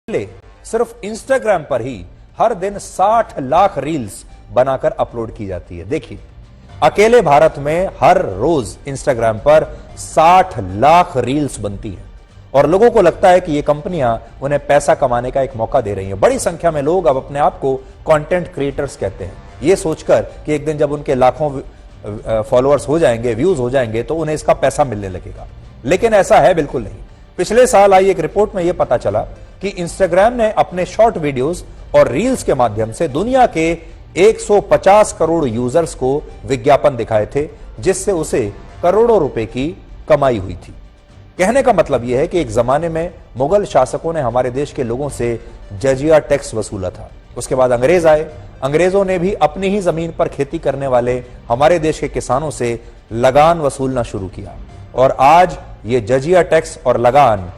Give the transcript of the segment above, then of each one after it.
पहले सिर्फ इंस्टाग्राम पर ही हर दिन 60 लाख रील्स बनाकर अपलोड की जाती है। देखिए, अकेले भारत में हर रोज इंस्टाग्राम पर 60 लाख रील्स बनती है और लोगों को लगता है कि ये कंपनियां उन्हें पैसा कमाने का एक मौका दे रही हैं। बड़ी संख्या में लोग अब अपने आप को कंटेंट क्रिएटर्स कहते हैं, ये सोचकर कि एक दिन जब उनके लाखों फॉलोअर्स हो जाएंगे, व्यूज हो जाएंगे, तो उन्हें इसका पैसा मिलने लगेगा। लेकिन ऐसा है बिल्कुल नहीं। पिछले साल आई एक रिपोर्ट में यह पता चला कि इंस्टाग्राम ने अपने शॉर्ट वीडियोस और रील्स के माध्यम से दुनिया के 150 करोड़ यूजर्स को विज्ञापन दिखाए थे, जिससे उसे करोड़ों रुपए की कमाई हुई थी। कहने का मतलब यह है कि एक जमाने में मुगल शासकों ने हमारे देश के लोगों से जजिया टैक्स वसूला था। उसके बाद अंग्रेज आए, अंग्रेजों ने भी अपनी ही जमीन पर खेती करने वाले हमारे देश के किसानों से लगान वसूलना शुरू किया और आज ये जजिया टैक्स और लगान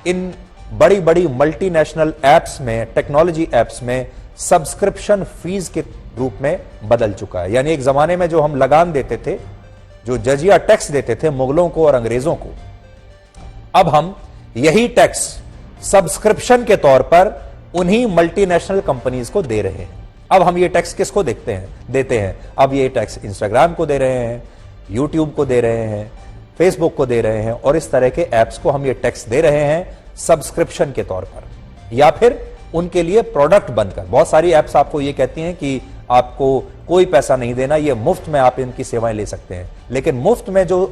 इन बड़ी बड़ी मल्टीनेशनल एप्स में, टेक्नोलॉजी एप्स में सब्सक्रिप्शन फीस के रूप में बदल चुका है। यानी एक जमाने में जो हम लगान देते थे, जो जजिया टैक्स देते थे मुगलों को और अंग्रेजों को, अब हम यही टैक्स सब्सक्रिप्शन के तौर पर उन्हीं मल्टीनेशनल कंपनीज को दे रहे हैं। अब हम ये टैक्स किसको देते हैं? अब ये टैक्स इंस्टाग्राम को दे रहे हैं, यूट्यूब को दे रहे हैं, फेसबुक को दे रहे हैं और इस तरह के एप्स को हम ये टैक्स दे रहे हैं सब्सक्रिप्शन के तौर पर या फिर उनके लिए प्रोडक्ट बनकर। बहुत सारी एप्स आपको ये कहती हैं कि आपको कोई पैसा नहीं देना, ये मुफ्त में आप इनकी सेवाएं ले सकते हैं, लेकिन मुफ्त में जो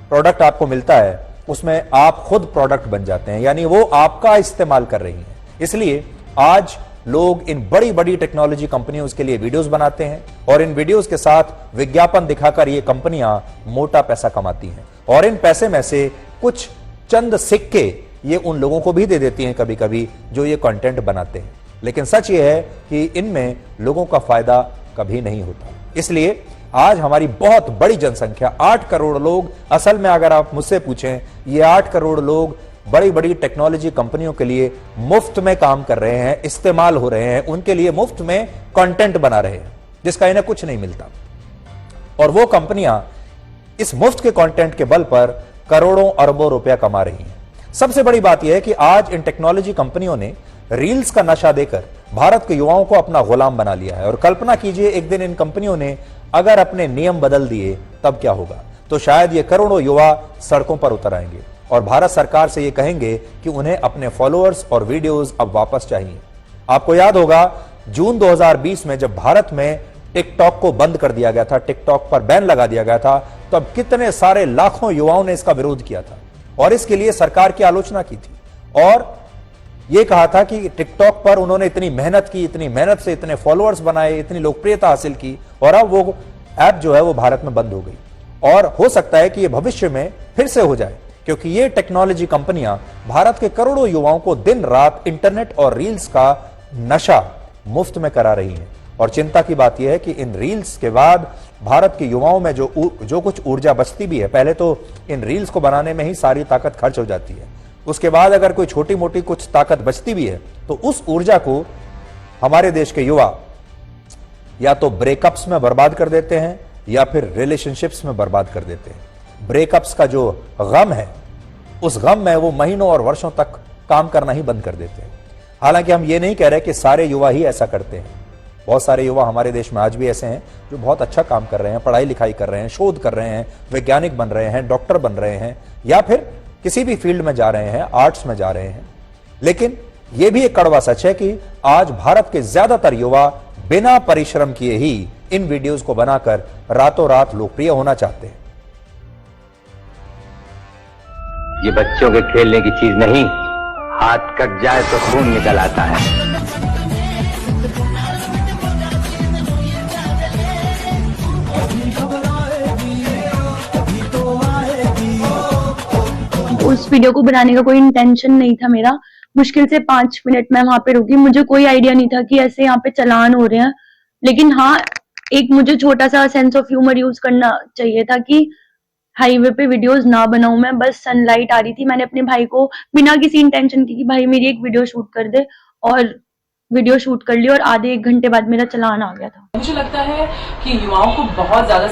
प्रोडक्ट आपको मिलता है उसमें आप खुद प्रोडक्ट बन जाते हैं, यानी वो आपका इस्तेमाल कर रही हैं। इसलिए आज लोग इन बड़ी बड़ी टेक्नोलॉजी कंपनियों के लिए वीडियोस बनाते हैं और इन वीडियोस के साथ विज्ञापन दिखाकर ये कंपनियां मोटा पैसा कमाती हैं और इन पैसे में से कुछ चंद सिक्के ये उन लोगों को भी दे देती हैं कभी कभी जो ये कंटेंट बनाते हैं। लेकिन सच ये है कि इनमें लोगों का फायदा कभी नहीं होता। इसलिए आज हमारी बहुत बड़ी जनसंख्या 8 करोड़ लोग, असल में अगर आप मुझसे पूछें, ये 8 करोड़ लोग बड़ी बड़ी टेक्नोलॉजी कंपनियों के लिए मुफ्त में काम कर रहे हैं, इस्तेमाल हो रहे हैं, उनके लिए मुफ्त में कंटेंट बना रहे हैं जिसका इन्हें कुछ नहीं मिलता और वो कंपनियां इस मुफ्त के कंटेंट के बल पर करोड़ों अरबों रुपया कमा रही हैं। सबसे बड़ी बात यह है कि आज इन टेक्नोलॉजी कंपनियों ने रील्स का नशा देकर भारत के युवाओं को अपना गुलाम बना लिया है और कल्पना कीजिए एक दिन इन कंपनियों ने अगर अपने नियम बदल दिए तब क्या होगा। तो शायद ये करोड़ों युवा सड़कों पर उतर आएंगे और भारत सरकार से ये कहेंगे कि उन्हें अपने फॉलोअर्स और वीडियोस अब वापस चाहिए। आपको याद होगा जून 2020 में जब भारत में टिकटॉक को बंद कर दिया गया था, टिकटॉक पर बैन लगा दिया गया था, तो अब कितने सारे लाखों युवाओं ने इसका विरोध किया था और इसके लिए सरकार की आलोचना की थी और यह कहा था कि टिकटॉक पर उन्होंने इतनी मेहनत की, इतनी मेहनत से इतने फॉलोअर्स बनाए, इतनी लोकप्रियता हासिल की और अब वो ऐप जो है वो भारत में बंद हो गई और हो सकता है कि ये भविष्य में फिर से हो जाए, क्योंकि ये टेक्नोलॉजी कंपनियां भारत के करोड़ों युवाओं को दिन रात इंटरनेट और रील्स का नशा मुफ्त में करा रही हैं। और चिंता की बात यह है कि इन रील्स के बाद भारत के युवाओं में जो कुछ ऊर्जा बचती भी है, पहले तो इन रील्स को बनाने में ही सारी ताकत खर्च हो जाती है, उसके बाद अगर कोई छोटी मोटी कुछ ताकत बचती भी है तो उस ऊर्जा को हमारे देश के युवा या तो ब्रेकअप्स में बर्बाद कर देते हैं या फिर रिलेशनशिप्स में बर्बाद कर देते हैं। ब्रेकअप्स का जो गम है, उस गम में वो महीनों और वर्षों तक काम करना ही बंद कर देते हैं। हालांकि हम ये नहीं कह रहे कि सारे युवा ही ऐसा करते हैं। बहुत सारे युवा हमारे देश में आज भी ऐसे हैं जो बहुत अच्छा काम कर रहे हैं, पढ़ाई लिखाई कर रहे हैं, शोध कर रहे हैं, वैज्ञानिक बन रहे हैं, डॉक्टर बन रहे हैं या फिर किसी भी फील्ड में जा रहे हैं, आर्ट्स में जा रहे हैं। लेकिन यह भी एक कड़वा सच है कि आज भारत के ज्यादातर युवा बिना परिश्रम किए ही इन वीडियोस को बनाकर रातों रात लोकप्रिय होना चाहते हैं। ये बच्चों के खेलने की चीज नहीं, हाथ कट जाए तो खून निकल आता है। उस वीडियो को बनाने का कोई इंटेंशन नहीं था मेरा। मुश्किल से 5 मिनट मैं वहां पे रुकी, मुझे कोई आइडिया नहीं था कि ऐसे यहाँ पे चालान हो रहे हैं। लेकिन हाँ, एक मुझे छोटा सा सेंस ऑफ ह्यूमर यूज करना चाहिए था कि हाईवे पे वीडियोस ना बनाऊं मैं। बस सनलाइट आ रही थी, मैंने अपने भाई को बिना किसी इंटेंशन की कि भाई मेरी एक वीडियो शूट कर दे, और वीडियो शूट कर ली और आधे 1 घंटे बाद मेरा चालान आ गया था। मुझे लगता है कि युवाओं को बहुत ज्यादा